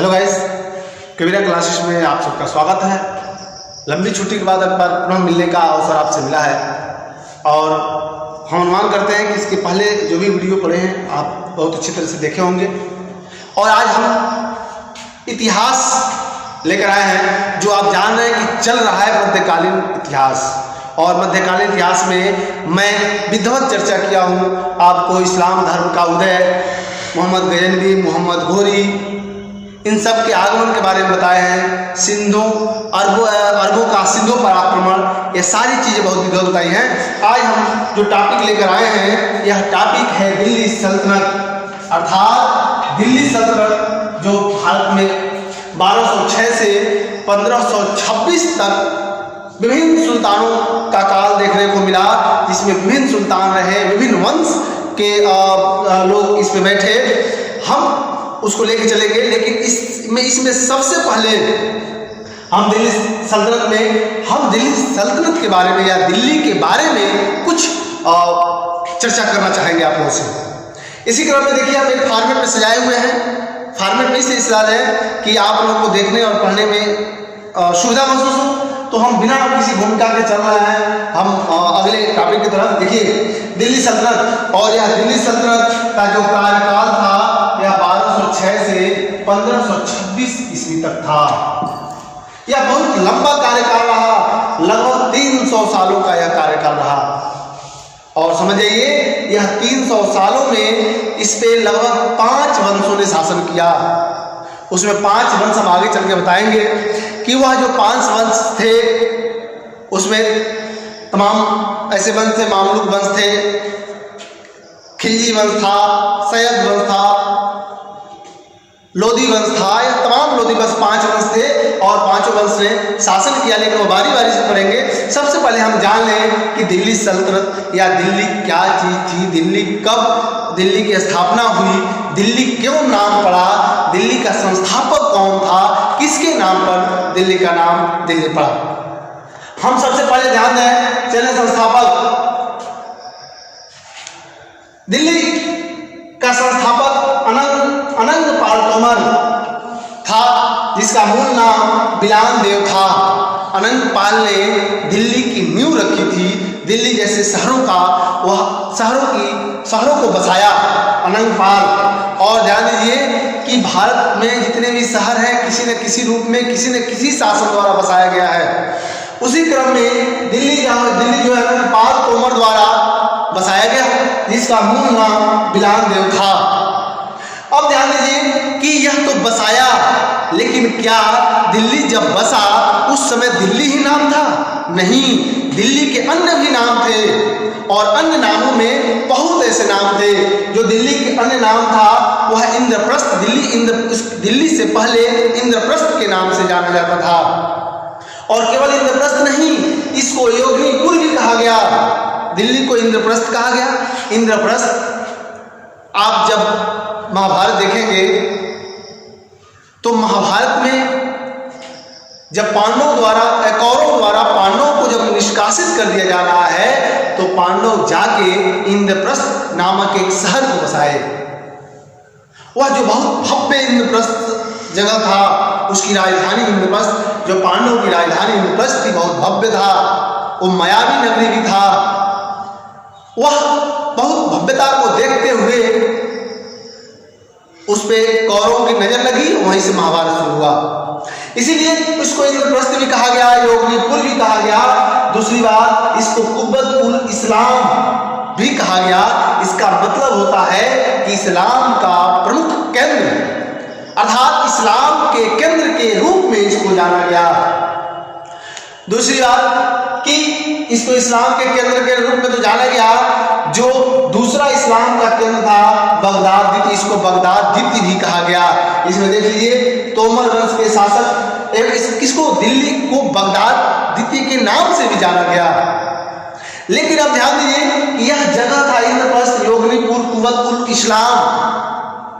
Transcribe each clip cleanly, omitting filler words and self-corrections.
Hello guys, कबीरा classes में आप सबका स्वागत है। लंबी छुट्टी के बाद एक बार पुनः मिलने का अवसर आपसे मिला है और हम अनुमान करते हैं कि इसके पहले जो भी वीडियो पड़े हैं आप बहुत अच्छी तरह से देखे होंगे। और आज हम इतिहास लेकर आए हैं जो आप जान रहे हैं कि चल रहा है मध्यकालीन इतिहास। और मध्यकालीन इतिहास में मैं विधिवत चर्चा किया हूँ। आपको इस्लाम धर्म का उदय, मोहम्मद गजनवी, मोहम्मद घोरी, इन सब के आगमन के बारे में बताए हैं। सिंधु अरबों का सिंधु पर आक्रमण, ये सारी चीज़ें बहुत विधिवत बताई हैं। आज हम जो टॉपिक लेकर आए हैं यह टॉपिक है दिल्ली सल्तनत, अर्थात दिल्ली सल्तनत जो भारत में 1206 से 1526 तक विभिन्न सुल्तानों का काल देखने को मिला, जिसमें विभिन्न सुल्तान रहे, विभिन्न वंश के लोग इसमें बैठे। हम उसको लेके चलेंगे, लेकिन इसमें सबसे पहले हम दिल्ली सल्तनत के बारे में या दिल्ली के बारे में कुछ चर्चा करना चाहेंगे आप लोगों से। इसी क्रम में देखिए, हम एक फॉर्मेट में सजाए हुए हैं। फॉर्मेट में इसलिए है कि आप लोगों को देखने और पढ़ने में सुविधा महसूस हो, तो हम बिना किसी भूमिका के चल रहे हैं। हम अगले टॉपिक की तरफ देखिए, दिल्ली सल्तनत। और यह दिल्ली सल्तनत का जो कार्यकाल था यह 1206 से 1526 ईस्वी तक था। यह बहुत लंबा कार्यकाल रहा, लगभग 300 सालों का यह कार्यकाल रहा। और समझ जाइए, यह 300 सालों में इस पे लगभग 5 वंशों ने शासन किया। उसमें 5 वंश हम आगे चल के बताएंगे कि वह जो 5 वंश थे उसमें तमाम ऐसे वंश थे, मामलुक वंश थे, खिलजी वंश था, सैयद वंश था, लोधी वंश था। यह तमाम लोधी वंश 5 वंश थे और 5 वंश ने शासन किया। लेकिन वो बारी बारी से पढ़ेंगे। सबसे पहले हम जान लें कि दिल्ली सल्तनत या दिल्ली क्या चीज थी, दिल्ली कब दिल्ली की स्थापना हुई, दिल्ली क्यों नाम पड़ा, दिल्ली का संस्थापक कौन था, किसके नाम पर दिल्ली का नाम दिल्ली पड़ा। हम सबसे पहले ध्यान दें, चले संस्थापक। दिल्ली का संस्थापक अनंगपाल तोमर था, जिसका मूल नाम बिलान देव था। अनंगपाल ने दिल्ली की नींव रखी थी। दिल्ली जैसे शहरों को बसाया अनंगपाल। और ध्यान दीजिए कि भारत में जितने भी शहर हैं किसी न किसी रूप में किसी न किसी शासन द्वारा बसाया गया है। उसी क्रम में दिल्ली जो है अनंगपाल तोमर द्वारा बसाया गया, जिसका मूल नाम बिलान देव था। अब ध्यान दीजिए कि यह तो बसाया, लेकिन क्या दिल्ली जब बसा उस समय दिल्ली ही नाम था? नहीं, दिल्ली के अन्य भी नाम थे और अन्य नामों में बहुत ऐसे नाम थे। जो दिल्ली के अन्य नाम था वह इंद्रप्रस्थ, दिल्ली से पहले इंद्रप्रस्थ के नाम से जाना जाता था। और केवल इंद्रप्रस्थ नहीं, इसको योगिनीपुर भी कहा गया। दिल्ली को इंद्रप्रस्थ कहा गया। इंद्रप्रस्थ आप जब महाभारत देखेंगे तो महाभारत में जब कौरवों द्वारा पांडवों को जब निष्कासित कर दिया जा रहा है तो पांडव जाके इंद्रप्रस्थ नामक एक शहर को बसाए। वह जो बहुत भव्य इंद्रप्रस्थ जगह था, उसकी राजधानी इंद्रप्रस्थ, जो पांडवों की राजधानी इंद्रप्रस्थ थी, बहुत भव्य था। वो मायावी नगरी भी था। वह बहुत भव्यता को देखते हुए उस पे कौरवों की नजर लगी, वहीं से महाभारत शुरू हुआ। इसीलिए इसको इंद्रप्रस्थ भी कहा गया, योगिनीपुर भी कहा गया। दूसरी बात, इसको कुब्बतुल इस्लाम भी कहा गया। इसका मतलब होता है कि इस्लाम का प्रमुख केंद्र, अर्थात इस्लाम के केंद्र के रूप में इसको जाना गया। दूसरी बात कि इसको इस्लाम के केंद्र के रूप में तो जाना गया। जो दूसरा इस्लाम का केंद्र था बगदाद द्वीप, इसको बगदाद द्वीप भी कहा गया। इसमें देख लीजिए, तोमर वंश के शासक किसको, दिल्ली को बगदाद द्वीप के नाम से भी जाना गया। लेकिन अब ध्यान दीजिए कि यह जगह था इंद्रप्रस्थ, योगिनीपुर, कुब्बतुल इस्लाम,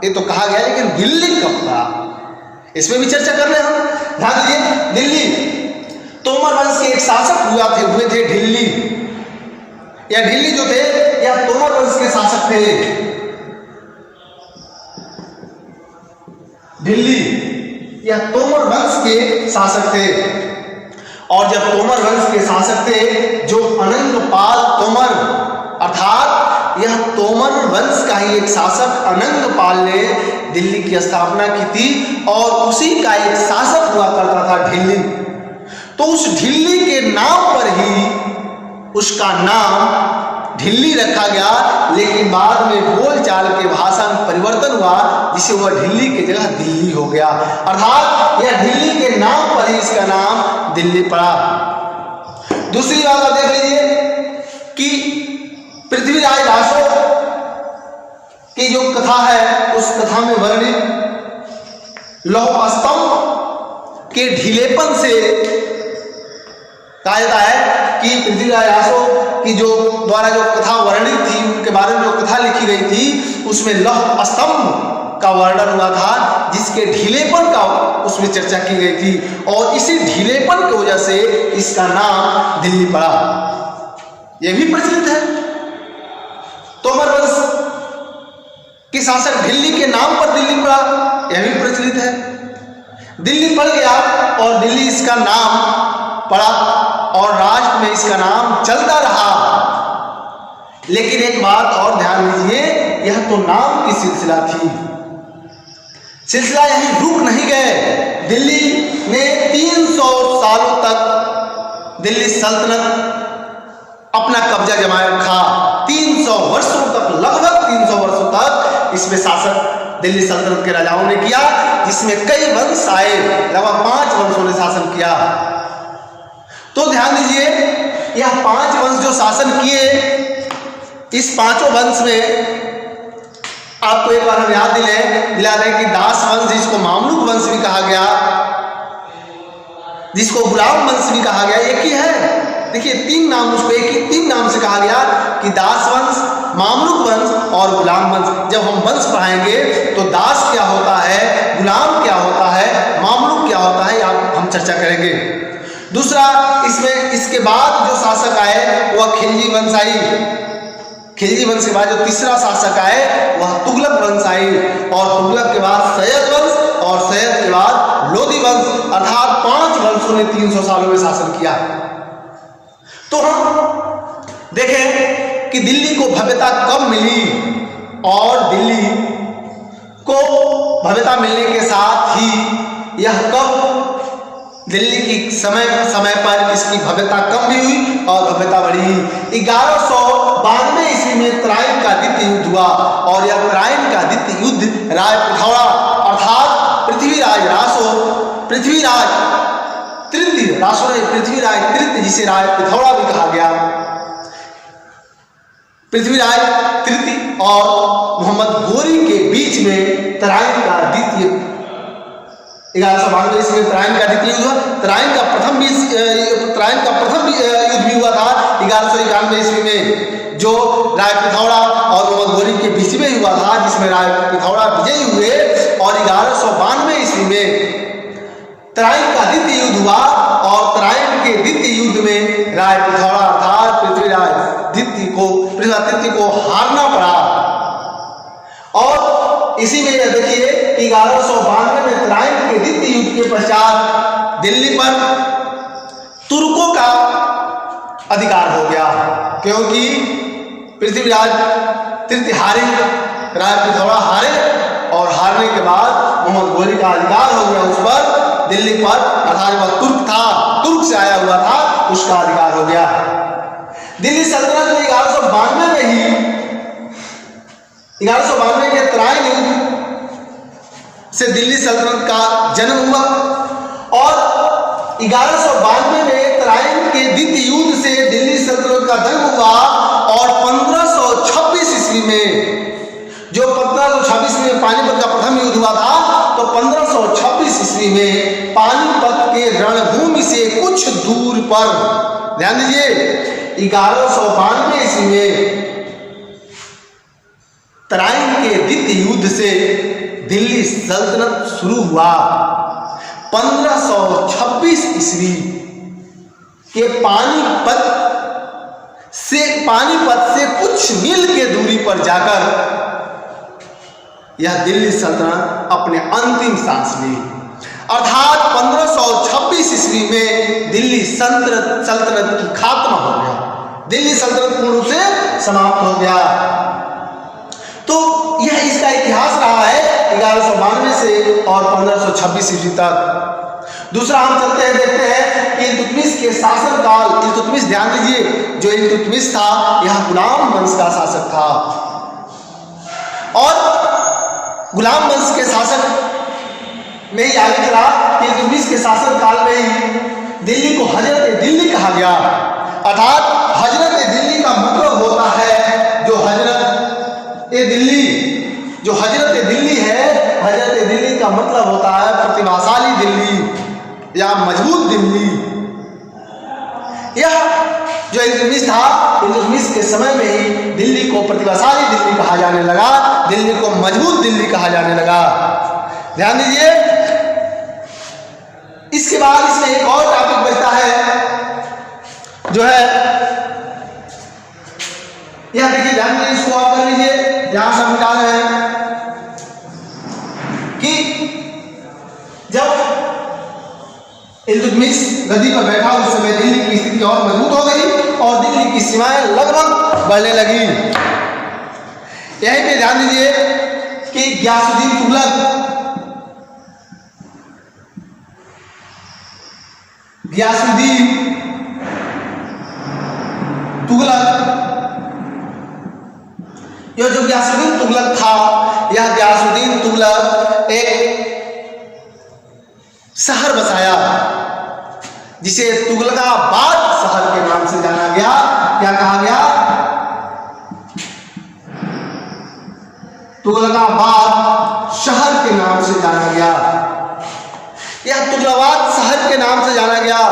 ये तो कहा गया, लेकिन दिल्ली कब था इसमें भी चर्चा कर रहे हैं हम। ध्यान दीजिए, दिल्ली तोमर वंश के एक शासक हुए थे ढिल्ली, या ढिल्ली जो थे या तोमर वंश के शासक थे। ढिल्ली यह तोमर वंश के शासक थे। और जब तोमर वंश के शासक थे, जो अनंगपाल तोमर, अर्थात यह तोमर वंश का ही एक शासक अनंगपाल ने दिल्ली की स्थापना की थी और उसी का एक शासक हुआ करता था ढिल्ली। तो उस ढिल्ली के नाम पर ही उसका नाम ढिल्ली रखा गया, लेकिन बाद में बोलचाल के भाषा में परिवर्तन हुआ, जिसे वह ढिल्ली की जगह दिल्ली हो गया। अर्थात यह ढिल्ली के नाम पर ही इसका नाम दिल्ली पड़ा। दूसरी बात आप देख लीजिए कि पृथ्वीराज रासो की जो कथा है, उस कथा में वर्णित लौह स्तंभ के ढीलेपन से कहा जाता है कि पृथ्वीराज रासो की जो द्वारा जो कथा वर्णित थी, उनके बारे में जो कथा लिखी गई थी, उसमें लौह स्तंभ का वर्णन हुआ था, जिसके ढीलेपन का उसमें चर्चा की गई थी और इसी ढीलेपन की वजह से इसका नाम दिल्ली पड़ा। यह भी प्रचलित है। तोमर वंश के शासक दिल्ली के नाम पर दिल्ली पड़ा, यह भी प्रचलित है। दिल्ली पड़ गया और दिल्ली इसका नाम पड़ा और राष्ट्र में इसका नाम चलता रहा। लेकिन एक बात और ध्यान दीजिए, यह तो नाम की सिलसिला थी, सिलसिला यहीं रुक नहीं गए। दिल्ली ने 300 सालों तक दिल्ली सल्तनत अपना कब्जा जमाए रखा। 300 वर्षों तक, लगभग 300 वर्षों तक इसमें शासक दिल्ली सल्तनत के राजाओं ने किया, जिसमें कई वंश आए, लगभग 5 वंशों ने शासन किया। तो ध्यान दीजिए, यह 5 वंश जो शासन किए, इस पांचों वंश में आपको एक बार हम याद दिला दें कि दास वंश, जिसको मामलुक वंश भी कहा गया, जिसको गुलाम वंश भी कहा गया, एक ही है। देखिए 3 नाम, उसको एक ही 3 नाम से कहा गया कि दास वंश, मामलुक वंश और गुलाम वंश। जब हम वंश पढ़ाएंगे तो दास क्या होता है, गुलाम क्या होता है, मामलुक क्या होता है, हम चर्चा करेंगे। दूसरा, इसमें इसके बाद जो शासक आए वह खिलजी वंश आई। खिलजी वंश के बाद जो तीसरा शासक आए वह तुगलक वंश आई, और तुगलक के बाद सैयद वंश, और सैयद के बाद लोधी वंश, अर्थात 5 वंशों ने 300 सालों में शासन किया। तो हम देखें कि दिल्ली को भव्यता कब मिली, और दिल्ली को भव्यता मिलने के साथ ही यह कब दिल्ली की समय पर इसकी भव्यता कम भी हुई और भव्यता बढ़ी। 1192 ईस्वी में तराइन का द्वितीय युद्ध हुआ, और यह तराइन का द्वितीय युद्ध राय पिथौरा अर्थात पृथ्वीराज रासो, पृथ्वीराज तृतीय, रासो ने पृथ्वीराज तृतीय, जिसे राय पिथौरा भी कहा गया, पृथ्वीराज तृतीय और मोहम्मद गोरी के बीच में तराइन का द्वितीय 1192 ईस्वी में तराइन का द्वितीय युद्ध हुआ। तराइन का प्रथम युद्ध भी हुआ था 1191 ईस्वी में, जो राय पिथौरा और मोहम्मद गोरी के बीच में हुआ था, जिसमें राय पिथौरा विजयी हुए। और 1192 ईस्वी में तराइन का द्वितीय युद्ध हुआ, और तराइन के द्वितीय युद्ध में राय पिथौरा अर्थात पृथ्वीराज तृतीय को हारना पड़ा। और इसी में देखिए 1192 में तराइन के द्वितीय युद्ध के पश्चात दिल्ली पर तुर्कों का अधिकार हो गया, क्योंकि पृथ्वीराज तृतीय हारे, राय पिथौरा हारे, और हारने के बाद मोहम्मद गोरी का अधिकार हो गया उस पर, दिल्ली पर, अर्थात वह तुर्क था, तुर्क से आया हुआ था, उसका अधिकार हो गया। दिल्ली सल्तनत में 1192 में ही 1192 के तराइन युद्ध से दिल्ली सल्तनत का जन्म हुआ, और 1192 में तराइन के द्वितीय युद्ध से दिल्ली सल्तनत का जन्म हुआ। और 1526 ईस्वी में, जो 1526 में पानीपत का प्रथम युद्ध हुआ था, तो 1526 ईस्वी में पानीपत के रणभूमि से कुछ दूर पर, ध्यान दीजिए, 1192 ईस्वी में तराइन के द्वितीय युद्ध से दिल्ली सल्तनत शुरू हुआ। 1526 ईस्वी के पानीपत से कुछ मील के दूरी पर जाकर यह दिल्ली सल्तनत अपने अंतिम सांस ली। अर्थात 1526 ईस्वी में दिल्ली सल्तनत की खात्मा हो गया, दिल्ली सल्तनत पूर्ण रूप से समाप्त हो गया। तो यह इसका इतिहास रहा है 1192 से और 1526 ईस्वी तक। दूसरा हम चलते हैं, देखते हैं कि इल्तुतमिश के शासनकाल। इल्तुतमिश, ध्यान दीजिए, जो इल्तुतमिश था यह गुलाम वंश का शासक था और गुलाम वंश के शासक में ही आगे चला कि इल्तुतमिश के शासनकाल में ही दिल्ली को हजरत दिल्ली कहा गया। अर्थात हजरत दिल्ली का मतलब होता है जो हजरत ए दिल्ली, जो हजरत दिल्ली है, हजरत दिल्ली का मतलब होता है प्रतिभाशाली दिल्ली या मजबूत दिल्ली। यह जो इल्तुतमिश था, इल्तुतमिश के समय में ही दिल्ली को प्रतिभाशाली दिल्ली कहा जाने लगा, दिल्ली को मजबूत दिल्ली कहा जाने लगा। ध्यान दीजिए, इसके बाद इसमें एक और टॉपिक बचता है जो है, यह देखिए, ध्यान दीजिए, इसको आप कर लीजिए, ध्यान से समझा रहे हैं कि जब इल्तुतमिश गद्दी पर बैठा उस समय दिल्ली की स्थिति और मजबूत हो गई और दिल्ली की सीमाएं लगभग बढ़ने लगी। यहीं पे ध्यान दीजिए कि गियासुद्दीन तुगलक, यह जो गियासुद्दीन तुगलक था, यह गियासुद्दीन तुगलक एक शहर बसाया जिसे तुगलकाबाद शहर के नाम से जाना गया। क्या कहा गया? तुगलकाबाद शहर के नाम से जाना गया। यह तुगलकाबाद शहर के नाम से जाना गया।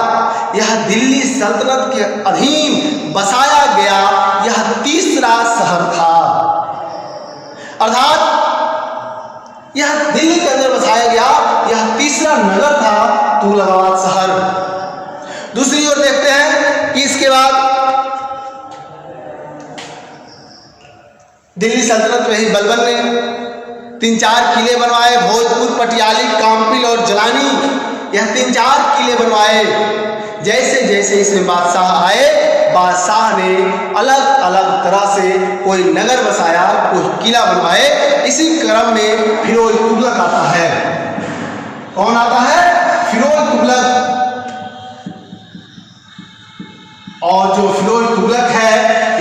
यह दिल्ली सल्तनत के अधीन बसाया गया यह तीसरा शहर था। अर्थात यह दिल्ली के अंदर बसाया गया यह तीसरा नगर था, तुगलकाबाद शहर। दूसरी ओर देखते हैं कि इसके बाद दिल्ली सल्तनत में ही बलबन ने 3-4 किले बनवाए, भोजपुर, पटियाली, काम्पिल और जलानी, यह 3-4 किले बनवाए। जैसे जैसे इसमें बादशाह आए, बादशाह ने अलग अलग तरह से कोई नगर बसाया, कोई किला बनवाए। इसी क्रम में फिरोज तुगलक आता है। कौन आता है? फिरोज तुगलक। और जो फिरोज तुगलक है,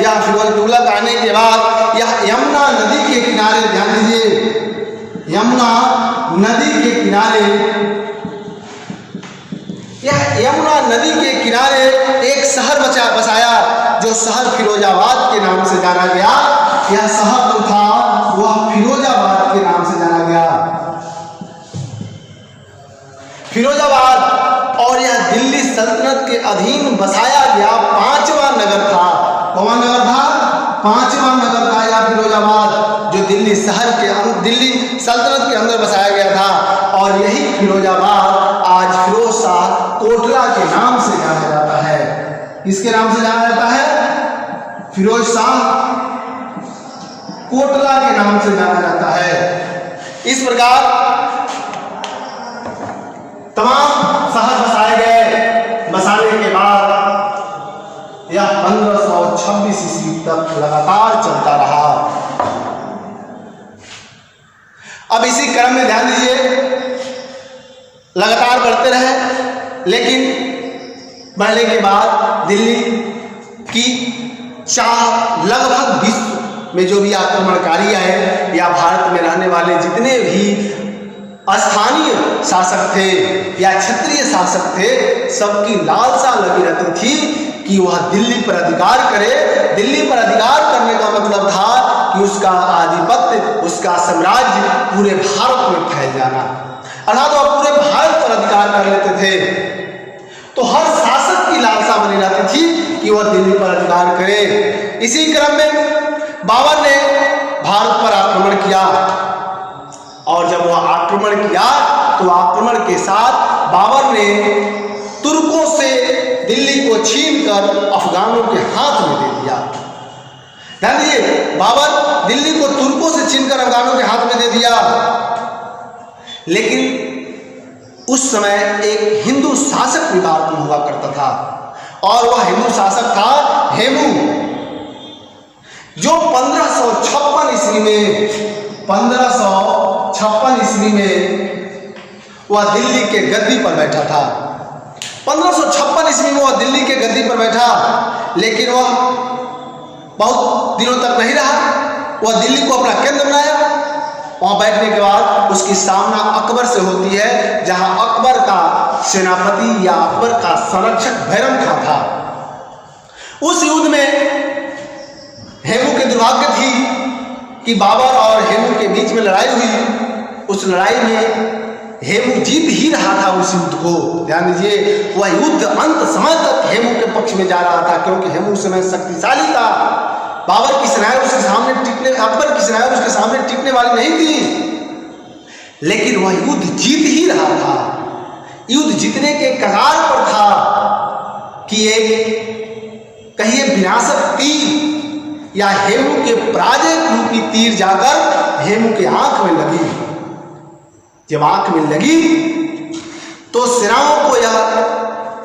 यह फिरोज तुगलक आने के बाद यह यमुना नदी के किनारे, ध्यान दीजिए, यमुना नदी के किनारे, यह यमुना नदी के किनारे एक शहर बसाया जो शहर फिरोजाबाद के नाम से जाना गया। यह शहर जो था वह फिरोजाबाद के नाम से जाना गया, फिरोजाबाद। और यह दिल्ली सल्तनत के अधीन बसाया गया 5वां नगर था। कौन नगर था? 5वां नगर था यह फिरोजाबाद, जो दिल्ली शहर के दिल्ली सल्तनत के अंदर बसाया गया था। और यही फिरोजाबाद आज फिरोज शाह कोटला के नाम से जाना जाता है। किसके नाम से जाना जाता है? फिरोज शाह कोटला के नाम से जाना जाता है। इस प्रकार तमाम शहर बसाए गए। बसाने के बाद यह 1526 ईस्वी तक लगातार चलता रहा। अब इसी क्रम में ध्यान दीजिए, लगातार बढ़ते रहे, लेकिन बढ़ने के बाद दिल्ली की चाह लगभग विश्व में जो भी आक्रमणकारी आए या भारत में रहने वाले जितने भी स्थानीय शासक थे या क्षेत्रीय शासक थे, सबकी लालसा लगी रहती थी कि वह दिल्ली पर अधिकार करे। दिल्ली पर अधिकार करने का मतलब था कि उसका आधिपत्य, उसका साम्राज्य पूरे भारत में फैल जाना, अर्थात वह पूरे भारत पर अधिकार कर लेते थे। तो हर शासक की लालसा बनी रहती थी कि वह दिल्ली पर अधिकार करे। इसी क्रम में बाबर ने भारत पर आक्रमण किया, और जब वह आक्रमण किया तो आक्रमण के साथ बाबर ने तुर्कों से दिल्ली को छीनकर अफगानों के हाथ में दे दिया। ध्यान दीजिए, बाबर दिल्ली को तुर्कों से छीनकर अफगानों के हाथ में दे दिया। लेकिन उस उस समय एक हिंदू शासक भी भारत में हुआ करता था और वह हिंदू शासक था हेमू, जो 1556 ईस्वी में वह दिल्ली के गद्दी पर बैठा था। 1556 ईस्वी में वह दिल्ली के गद्दी पर बैठा, लेकिन वह बहुत दिनों तक नहीं रहा। वह दिल्ली को अपना केंद्र बनाया। वहां बैठने के बाद उसकी सामना अकबर से होती है, जहां अकबर का सेनापति या अकबर का संरक्षक बैरम खां था। उस युद्ध में हेमू के दुर्भाग्य थी कि बाबर और हेमू के बीच में लड़ाई हुई। उस लड़ाई में हेमू जीत ही रहा था उस युद्ध को। ध्यान दीजिए, वह युद्ध अंत समय तक हेमू के पक्ष में जा रहा था, क्योंकि हेमू उस समय शक्तिशाली था। बाबर की सेनाएं उसके सामने टिकने, अकबर की सेनाएं उसके सामने टिकने वाली नहीं थी, लेकिन वह युद्ध जीत ही रहा था। युद्ध जीतने के कगार पर था कि एक कहिए विनाशक तीर या हेमू के पराजय रूपी तीर जाकर हेमू के आंख में लगी। जब आंख में लगी तो सेनाओं को यह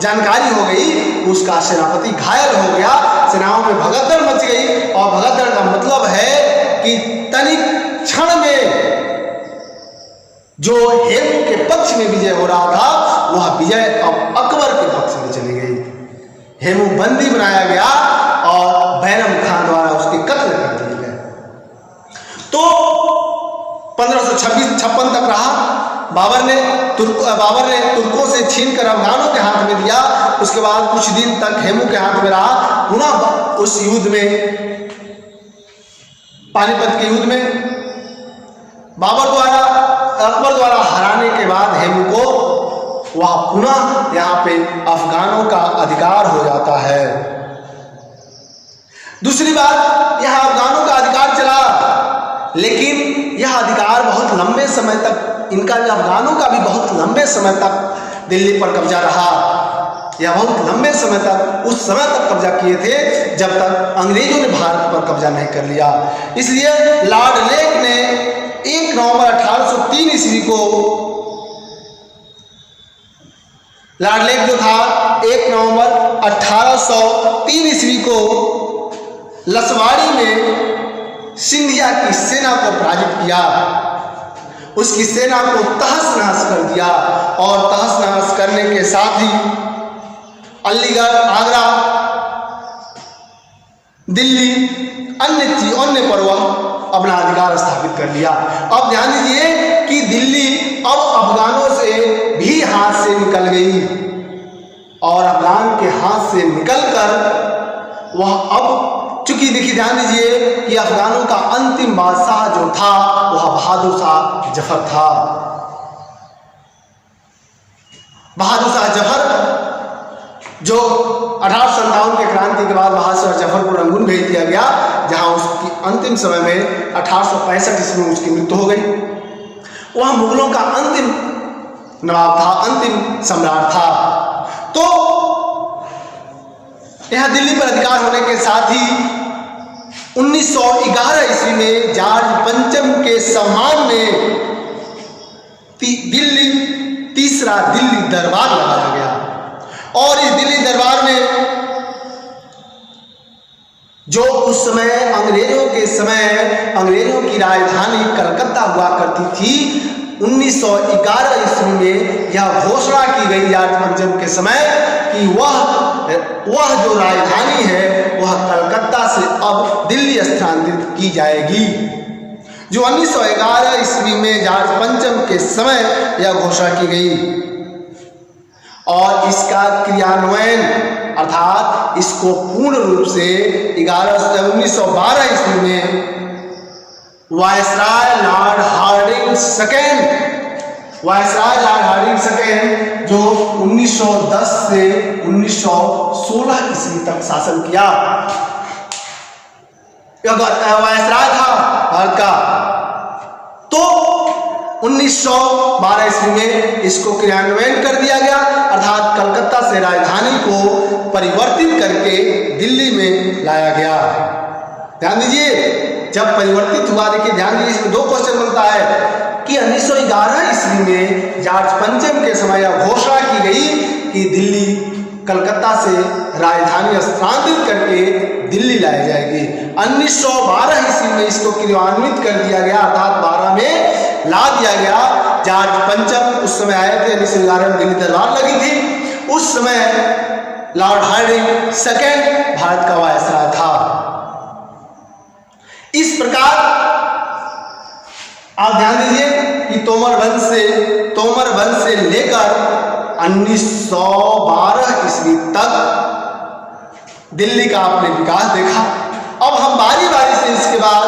जानकारी हो गई, उसका सेनापति घायल हो गया। सेनाओं में भगदड़ मच गई, और भगदड़ का मतलब है कि तनिक क्षण में जो हेमू के पक्ष में विजय हो रहा था, वह विजय अब अकबर के पक्ष में चली गई। हेमू बंदी बनाया गया और बैरम खान द्वारा उसके कत्ल कर दिए गए। तो 1556 तक रहा। बाबर ने तुर्कों से छीनकर अफगानों के हाथ में दिया। उसके बाद कुछ दिन तक हेमू के हाथ में रहा। पुनः उस युद्ध में, पानीपत के युद्ध में अकबर द्वारा हराने के बाद हेमू को वह पुनः यहाँ पे अफगानों का अधिकार हो जाता है। दूसरी बात, यह अफगानों का अधिकार चला, लेकिन यह अधिकार बहुत लंबे समय तक, इनका अफगानों का भी बहुत लंबे समय तक दिल्ली पर कब्जा रहा। यह बहुत लंबे समय तक, उस समय तक कब्जा किए थे जब तक अंग्रेजों ने भारत पर कब्जा नहीं कर लिया। इसलिए लॉर्ड लेक ने 1 नवंबर 1803 ईस्वी को, लॉर्ड लेक जो था 1 नवंबर 1803 ईस्वी को लसवाड़ी में सिंधिया की सेना को पराजित किया। उसकी सेना को तहस नहस कर दिया, और तहस नहस करने के साथ ही अलीगढ़, आगरा, दिल्ली, अन्य पर वह अपना अधिकार स्थापित कर लिया। अब ध्यान दीजिए कि दिल्ली अब अफगानों से भी हाथ से निकल गई, और अफगान के हाथ से निकलकर वह अब, चूंकि देखिए ध्यान दीजिए कि अफगानों का अंतिम बादशाह जो था वह बहादुर शाह जफर था। बहादुर शाह जफर जो 1857 के क्रांति के बाद बहादुर शाह जफर को रंगून भेज दिया गया, जहां उसकी अंतिम समय में 1865 ईस्वी में उसकी मृत्यु हो गई। वह मुगलों का अंतिम नवाब था, अंतिम सम्राट था। तो यह दिल्ली पर अधिकार होने के साथ ही 1911 ईस्वी में जॉर्ज पंचम के सम्मान में तीसरा दिल्ली दरबार लगाया गया, और इस दिल्ली दरबार में जो उस समय अंग्रेजों की राजधानी कलकत्ता हुआ करती थी, 1911 ईस्वी में यह घोषणा की गई जॉर्ज पंचम के समय कि वह जो राजधानी है वह कलकत्ता से अब दिल्ली स्थानांतरित की जाएगी। जो 1911 ईस्वी में जॉर्ज पंचम के समय यह घोषणा की गई, और इसका क्रियान्वयन अर्थात इसको पूर्ण रूप से 1912 ईस्वी में वायसराय लॉर्ड हार्डिंग सेकेंड जो 1910 से 1916 ईस्वी तक शासन किया, वायसराय था भारत का। तो 1912 ईस्वी में इसको क्रियान्वयन कर दिया गया, अर्थात कलकत्ता से राजधानी को परिवर्तित करके दिल्ली में लाया गया। ध्यान दीजिए, जब परिवर्तित हुआ, देखिए ध्यान दीजिए, इसमें 2 क्वेश्चन बनता है कि 1911 ईस्वी में जॉर्ज पंचम के समय यह घोषणा की गई कि दिल्ली कलकत्ता से राजधानी स्थानांतरित करके दिल्ली लाई जाएगी। 1912 ईस्वी में इसको क्रियान्वित कर दिया गया, अर्थात 12 में ला दिया गया। जॉर्ज पंचम उस समय आए थे, दिल्ली दरबार लगी थी। उस समय लॉर्ड हार्डिंग सेकेंड भारत का वायसराय था। इस प्रकार आप ध्यान दीजिए कि तोमर वंश से लेकर 1912 ईस्वी तक दिल्ली का आपने विकास देखा। अब हम बारी बारी से इसके बाद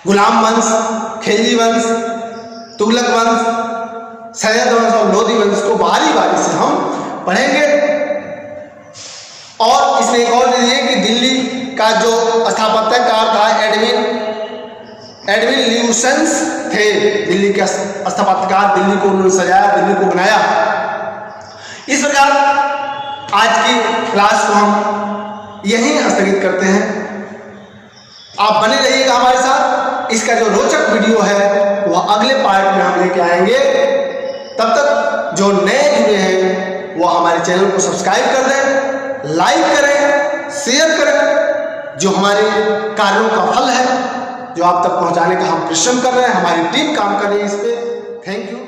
गुलाम वंश, खिलजी वंश, तुगलक वंश, सैयद वंश और लोधी वंश को बारी बारी से हम पढ़ेंगे। और इसमें एक और चीज है कि दिल्ली का जो स्थापत्यकार था एडविन ल्यूसेंस थे। दिल्ली के स्थापत्यकार, दिल्ली को उन्होंने सजाया, दिल्ली को बनाया। इस प्रकार आज की क्लास को हम यहीं स्थगित करते हैं। आप बने रहिएगा हमारे साथ। इसका जो रोचक वीडियो है वह अगले पार्ट में हम लेके आएंगे। तब तक जो नए जुड़े हैं वो हमारे चैनल को सब्सक्राइब कर दें, लाइक करें, शेयर करें। जो हमारे कार्यों का फल है, जो आप तक पहुंचाने का हम परिश्रम कर रहे हैं, हमारी टीम काम कर रही है इस पे। Thank you.